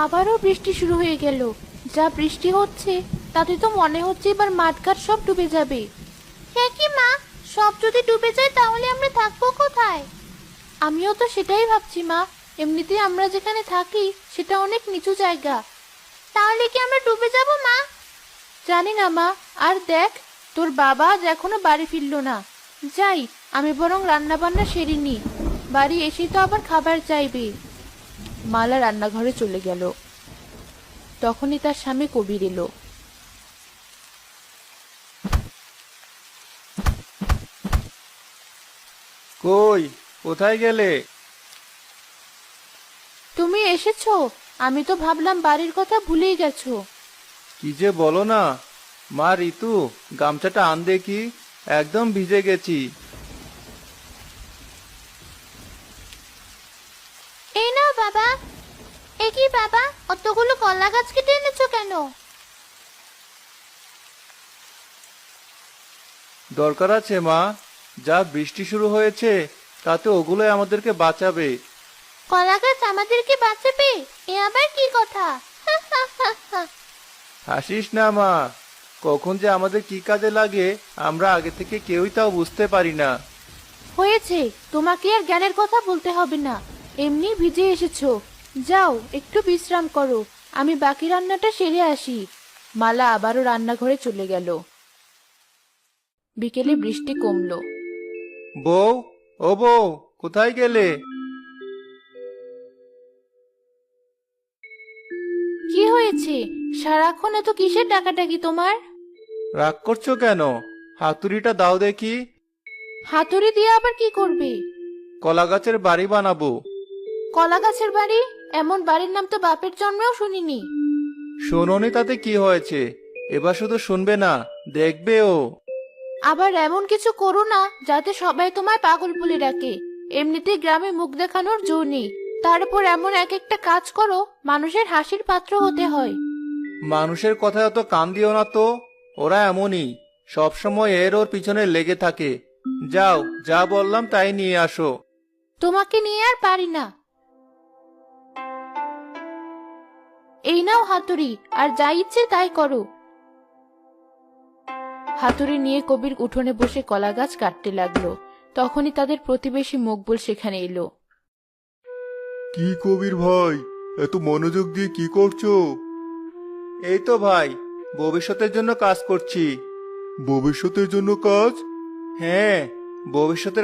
আবারও বৃষ্টি শুরু হয়ে গেল। যা বৃষ্টি হচ্ছে তাতে তো মনে হচ্ছে এবার মাঠঘাট সব ডুবে যাবে। হ্যাঁ কি মা, সব যদি ডুবে যায় তাহলে আমরা থাকবো কোথায়? আমিও তো সেটাই ভাবছি মা। এমনিতেই আমরা যেখানে থাকি সেটা অনেক নিচু জায়গা। তাহলে কি আমরা ডুবে যাব মা? জানি না মা। আর দেখ, তোর বাবা আজ এখনো বাড়ি ফিরলো না। যাই, আমি বরং রান্না বান্না সেরে নি। বাড়ি এসে তো আবার খাবার চাইবে। মালা রান্নাঘরে চলে গেল। তখনই তার স্বামী কবির এলো। কই, কোথায় গেলে? তুমি এসেছো? আমি তো ভাবলাম বাড়ির কথা ভুলেই গেছো। কি যে বলো না। মা ঋতু, গামছাটা আন দেখি, একদম ভিজে গেছি। এই নাও বাবা। এ কি বাবা, অতগুলো কলা গাছ কেটে এনেছো কেন? দরকার আছে মা, যা বৃষ্টি শুরু হয়েছে তাতে ওগুলোই আমাদেরকে বাঁচাবে। কলা গাছ আমাদেরকে বাঁচাবে? এ আবার কি কথা? হাসিস না মা, কখন যে আমাদের কি কাজে লাগে আমরা আগে থেকে কেউই তাও বুঝতে পারি না। হয়েছে, তোমাকে আর জ্ঞানের কথা বলতে হবে না। এমনি ভিজে এসেছো। যাও একটু বিশ্রাম করো, আমি বাকি রান্নাটা সেরে আসি। মালা আবারও রান্নাঘরে চলে গেল। বিকেলে বৃষ্টি কমলো। বউ, ও বউ, কোথায় গেলে? কি হয়েছে? সারাক্ষণ এত কিসের ডাকাডাকি তোমার? রাগ করছো কেন? হাতুড়িটা দাও দেখি। হাতুড়ি দিয়ে আবার কি করবে? কলা গাছের বাড়ি বানাবো। কলা গাছের বাড়ি? এমন বাড়ির নাম তো বাপের জন্মেও শুনিনি। শোনোনি তাতে কি হয়েছে? এবার শুধু শুনবে না, দেখবেও। আবার এমন কিছু করো না যাতে সবাই তোমায় পাগল বলে ডাকে। এমনিতে গ্রামে মুখ দেখানোর জো নেই, তারপর এমন এক একটা কাজ করো মানুষের হাসির পাত্র হতে হয়। মানুষের কথায় অত কান দিও না তো, ওরা এমনই, সব সময় এর ওর পিছনে লেগে থাকে। যাও, যা বললাম তাই নিয়ে আসো। তোমাকে নিয়ে আর পারি না। এই নাও হাতুড়ি, আর যা ইচ্ছে তাই করো। হাতুড়ি নিয়ে কবির উঠোনে বসে কলা গাছ কাটতে লাগলো। তখনই তাদের প্রতিবেশী মকবুল সেখানে এলো। কি কবির ভাই, এত মনোযোগ দিয়ে কি করছো? এই তো ভাই, ভবিষ্যতের জন্য কাজ করছি। ভবিষ্যতের জন্য কাজ? হ্যাঁ, ভবিষ্যতের